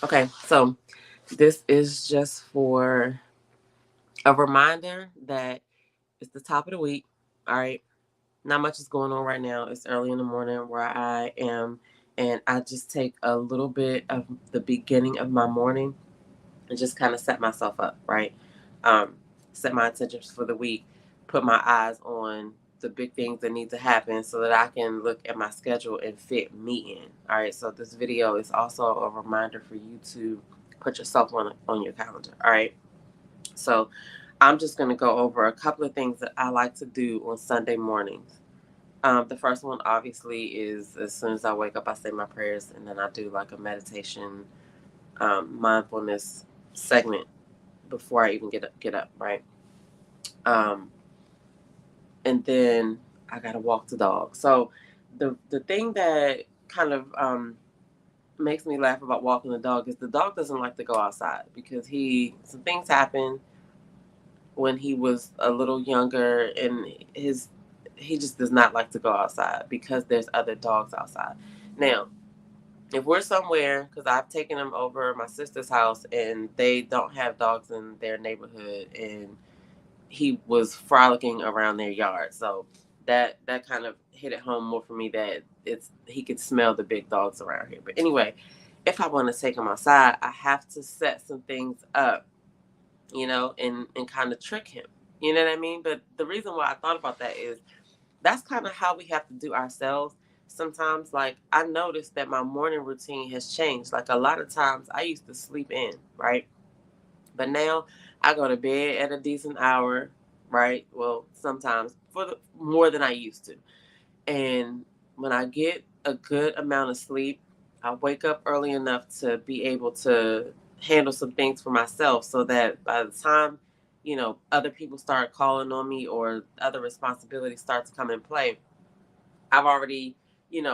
Okay, so this is just for a reminder that it's the top of the week. All right. Not much is going on right now. It's early in the morning where I am. And I just take a little bit of the beginning of my morning and just kind of set myself up, right? Um, Set my intentions for the week, put my eyes on the big things that need to happen so that I can look at my schedule and fit me in. All right. So this video is also a reminder for you to put yourself on your calendar. All right. So I'm just going to go over a couple of things that I like to do on Sunday mornings. The first one, obviously, is as soon as I wake up, I say my prayers, and then I do like a meditation, mindfulness segment before I even get up, right? Um, and then I gotta walk the dog. So the thing that kind of makes me laugh about walking the dog is the dog doesn't like to go outside because some things happen when he was a little younger, and he just does not like to go outside because there's other dogs outside. Now, if we're somewhere, because I've taken him over my sister's house and they don't have dogs in their neighborhood, and he was frolicking around their yard, so that kind of hit it home more for me that it's he could smell the big dogs around here. But anyway, if I want to take him outside, I have to set some things up, and kind of trick him. You know what I mean? But the reason why I thought about that is that's kind of how we have to do ourselves sometimes. Like, I noticed that my morning routine has changed. Like, a lot of times I used to sleep in, right? But now I go to bed at a decent hour, right? Well, sometimes more than I used to. And when I get a good amount of sleep, I wake up early enough to be able to handle some things for myself so that by the time, other people start calling on me or other responsibilities start to come in play, I've already,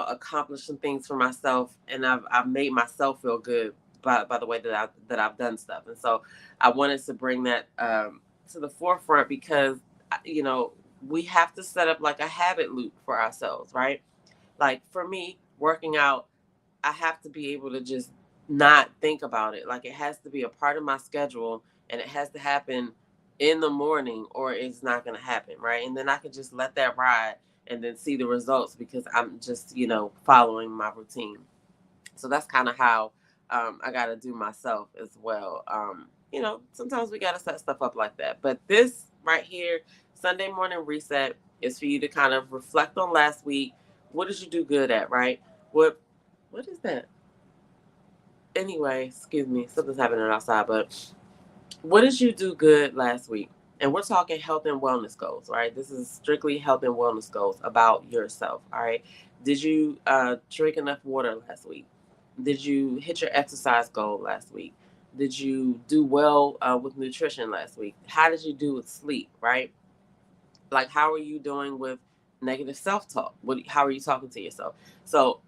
accomplished some things for myself, and I've made myself feel good by the way that I've done stuff. And so I wanted to bring that to the forefront because, you know, we have to set up like a habit loop for ourselves, right? Like for me, working out, I have to be able to just not think about it. Like, it has to be a part of my schedule, and it has to happen in the morning or it's not going to happen, right? And then I can just let that ride and then see the results because I'm just, following my routine. So that's kind of how I got to do myself as well. Sometimes we got to set stuff up like that. But this right here, Sunday morning reset, is for you to kind of reflect on last week. What did you do good at, right? What is that? Anyway, excuse me, something's happening outside. But what did you do good last week? And we're talking health and wellness goals, right? This is strictly health and wellness goals about yourself, all right? Did you drink enough water last week? Did you hit your exercise goal last week? Did you do well with nutrition last week? How did you do with sleep, right? Like, how are you doing with negative self-talk? How are you talking to yourself? So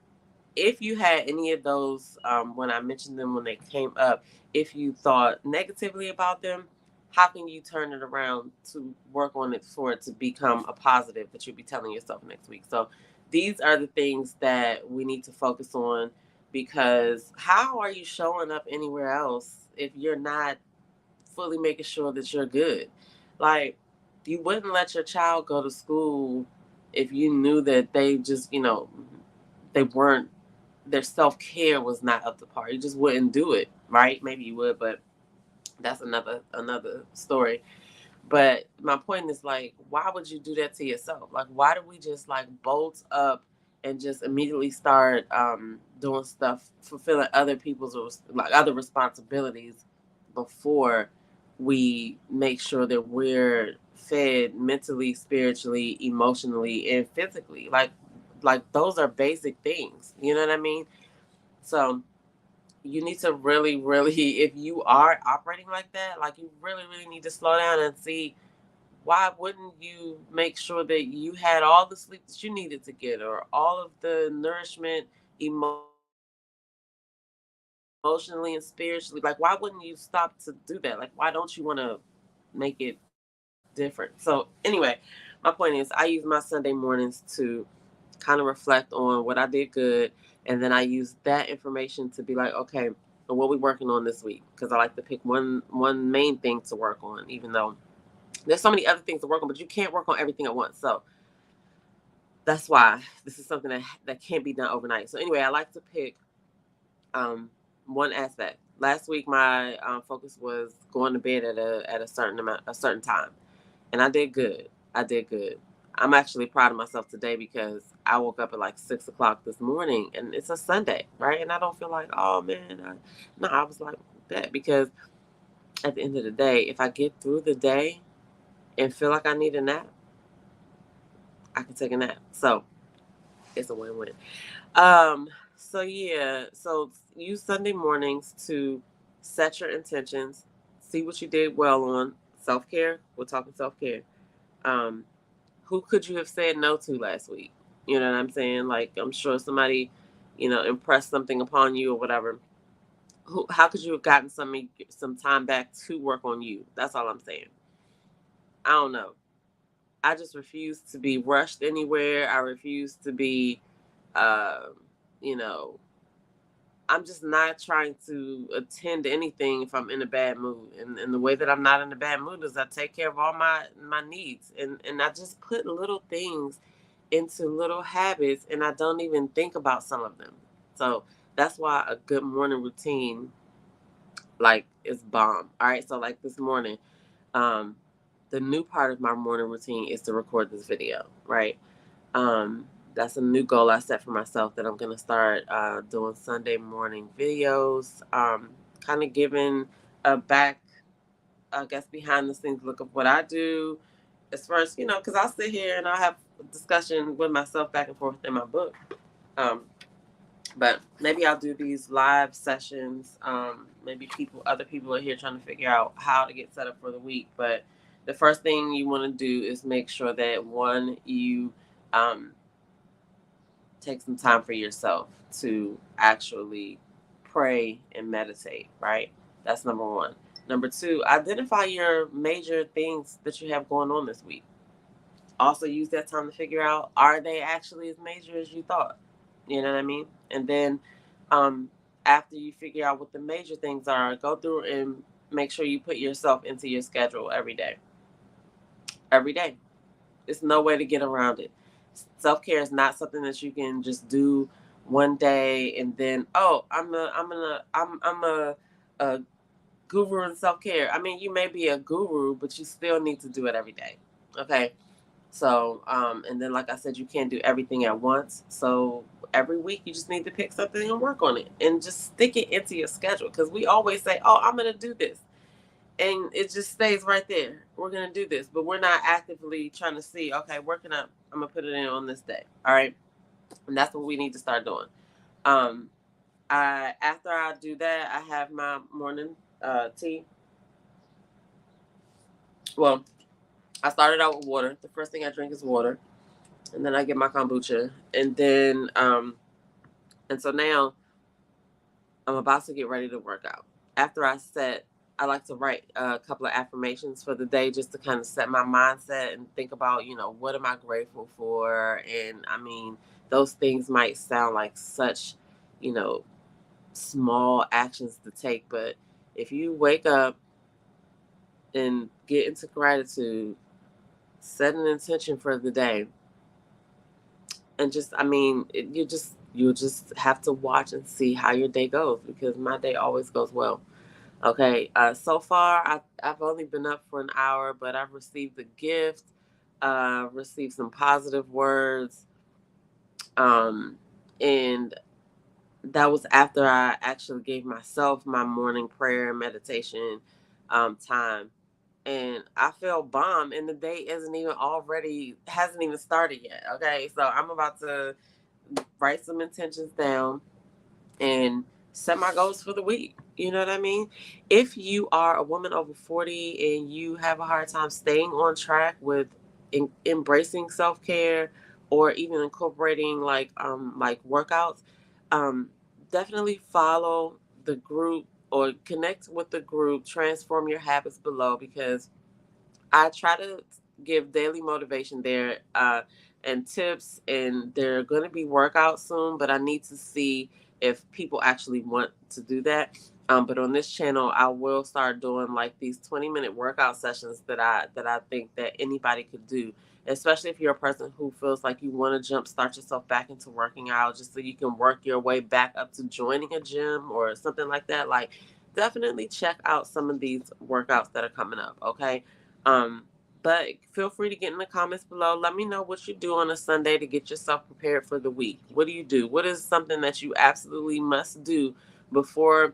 if you had any of those, when I mentioned them when they came up, if you thought negatively about them, how can you turn it around to work on it for it to become a positive that you'll be telling yourself next week? So these are the things that we need to focus on, because how are you showing up anywhere else if you're not fully making sure that you're good? Like, you wouldn't let your child go to school if you knew that they just, they weren't, their self care was not up to par. You just wouldn't do it, right? Maybe you would, but that's another story. But my point is, like, why would you do that to yourself? Like, why do we just like bolt up and just immediately start doing stuff, fulfilling other people's like other responsibilities before we make sure that we're fed mentally, spiritually, emotionally, and physically? Like those are basic things. You know what I mean? So you need to really, really, if you are operating like that, like, you really, really need to slow down and see, why wouldn't you make sure that you had all the sleep that you needed to get, or all of the nourishment emotionally and spiritually? Like, why wouldn't you stop to do that? Like, why don't you want to make it different? So anyway, my point is, I use my Sunday mornings to kind of reflect on what I did good, and then I use that information to be like, okay, or what we working on this week, because I like to pick one main thing to work on, even though there's so many other things to work on, but you can't work on everything at once. So that's why this is something that can't be done overnight. So anyway, I like to pick one aspect. Last week, my focus was going to bed at a certain time, and I did good. I did good. I'm actually proud of myself today because I woke up at like 6 o'clock this morning, and it's a Sunday, right? And I don't feel like, oh man, no. I was like that because at the end of the day, if I get through the day and feel like I need a nap, I can take a nap. So it's a win-win. Um, so yeah, so use Sunday mornings to set your intentions, see what you did well on self-care. We're talking self-care. Um, who could you have said no to last week? You know what I'm saying? Like, I'm sure somebody, impressed something upon you or whatever. How could you have gotten some time back to work on you? That's all I'm saying. I don't know. I just refuse to be rushed anywhere. I refuse to be, um, you know, I'm just not trying to attend anything if I'm in a bad mood. And the way that I'm not in a bad mood is I take care of all my needs. And I just put little things into little habits and I don't even think about some of them. So that's why a good morning routine like is bomb. All right. So like this morning, um, the new part of my morning routine is to record this video, right? Um, that's a new goal I set for myself that I'm gonna start doing Sunday morning videos. Kind of giving a back, I guess, behind the scenes look of what I do. As far as because I'll sit here and I'll have a discussion with myself back and forth in my book. Um, but maybe I'll do these live sessions. Maybe other people are here trying to figure out how to get set up for the week. But the first thing you want to do is make sure that one, you um, take some time for yourself to actually pray and meditate, right? That's number one. Number two, identify your major things that you have going on this week. Also, use that time to figure out, are they actually as major as you thought? You know what I mean? And then um, after you figure out what the major things are, go through and make sure you put yourself into your schedule every day. Every day. There's no way to get around it. Self care is not something that you can just do one day and then, oh, I'm a guru in self care. I mean, you may be a guru, but you still need to do it every day. Okay. So, and then like I said, you can't do everything at once. So every week you just need to pick something and work on it and just stick it into your schedule. Because we always say, oh, I'm gonna do this, and it just stays right there. We're gonna do this, but we're not actively trying to see, okay, working up, I'm gonna put it in on this day. All right. And that's what we need to start doing. um I After I do that, I have my morning tea. Well, I started out with water. The first thing I drink is water, and then I get my kombucha, and then and so now I'm about to get ready to work out. After I like to write a couple of affirmations for the day just to kind of set my mindset and think about, what am I grateful for? And I mean, those things might sound like such, you know, small actions to take, but if you wake up and get into gratitude, set an intention for the day, and just, I mean, you'll just have to watch and see how your day goes, because my day always goes well. Okay, so far I've only been up for an hour, but I've received a gift, received some positive words, um, and that was after I actually gave myself my morning prayer and meditation time, and I feel bomb, and the day hasn't even started yet. Okay, so I'm about to write some intentions down and set my goals for the week. You know what I mean? If you are a woman over 40 and you have a hard time staying on track with embracing self-care or even incorporating like workouts, um definitely follow the group or connect with the group Transform Your Habits below, because I try to give daily motivation there, and tips, and they're going to be workouts soon, but I need to see if people actually want to do that. But on this channel, I will start doing like these 20-minute workout sessions that I think that anybody could do, especially if you're a person who feels like you want to jumpstart yourself back into working out, just so you can work your way back up to joining a gym or something like that. Like, definitely check out some of these workouts that are coming up. Okay. Um, but feel free to get in the comments below. Let me know what you do on a Sunday to get yourself prepared for the week. What do you do? What is something that you absolutely must do before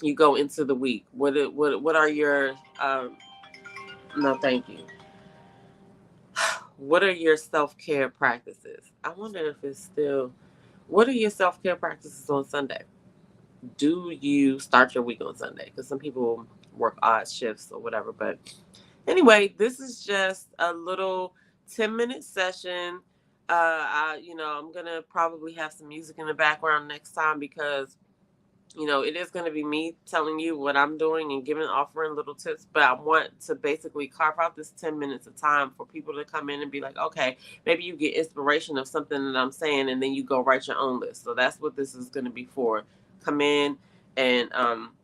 you go into the week? What are your no, thank you. What are your self-care practices? I wonder if it's still, what are your self-care practices on Sunday? Do you start your week on Sunday? Because some people work odd shifts or whatever. But anyway, this is just a little 10-minute session. I'm gonna probably have some music in the background next time because it is going to be me telling you what I'm doing and offering little tips, but I want to basically carve out this 10 minutes of time for people to come in and be like, okay, maybe you get inspiration of something that I'm saying, and then you go write your own list. So that's what this is going to be for. Come in and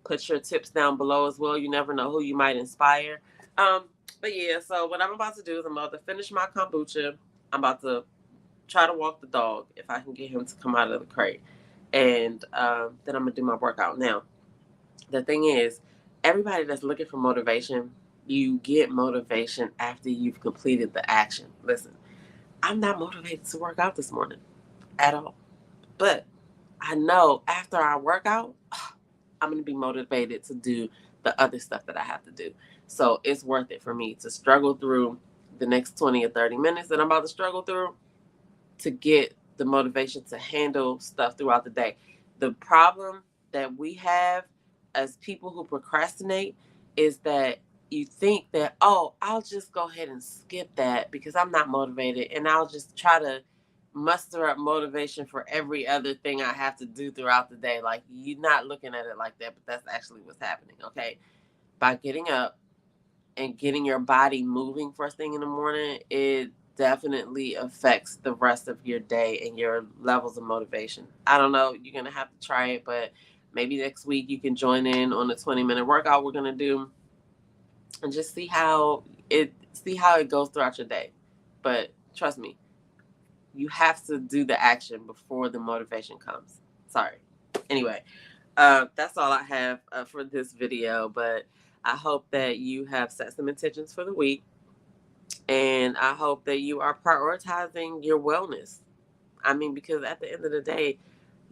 put your tips down below as well. You never know who you might inspire. But yeah, so what I'm about to do is I'm about to finish my kombucha. I'm about to try to walk the dog if I can get him to come out of the crate. And then I'm going to do my workout. Now, the thing is, everybody that's looking for motivation, you get motivation after you've completed the action. Listen, I'm not motivated to work out this morning at all. But I know after I work out, I'm going to be motivated to do the other stuff that I have to do. So it's worth it for me to struggle through the next 20 or 30 minutes that I'm about to struggle through to get the motivation to handle stuff throughout the day. The problem that we have as people who procrastinate is that you think that, oh, I'll just go ahead and skip that because I'm not motivated, and I'll just try to muster up motivation for every other thing I have to do throughout the day. Like, you're not looking at it like that, but that's actually what's happening. Okay. By getting up and getting your body moving first thing in the morning, it definitely affects the rest of your day and your levels of motivation. I don't know, you're going to have to try it, but maybe next week you can join in on the 20-minute workout we're going to do and just see how it goes throughout your day. But trust me, you have to do the action before the motivation comes. Sorry. Anyway, that's all I have for this video, but I hope that you have set some intentions for the week, and I hope that you are prioritizing your wellness. I mean, because at the end of the day,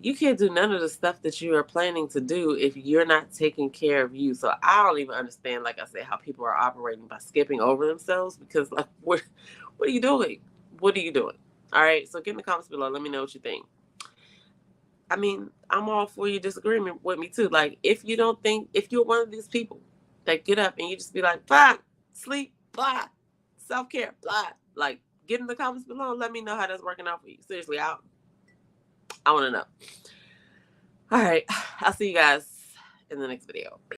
you can't do none of the stuff that you are planning to do if you're not taking care of you. So I don't even understand, like I said, how people are operating by skipping over themselves, because like, what are you doing? What are you doing? All right. So get in the comments below. Let me know what you think. I mean, I'm all for your disagreement with me too. Like, if you're one of these people that get up and you just be like, blah, sleep, blah, self care, blah, like, get in the comments below and let me know how that's working out for you. Seriously, I want to know. All right. I'll see you guys in the next video.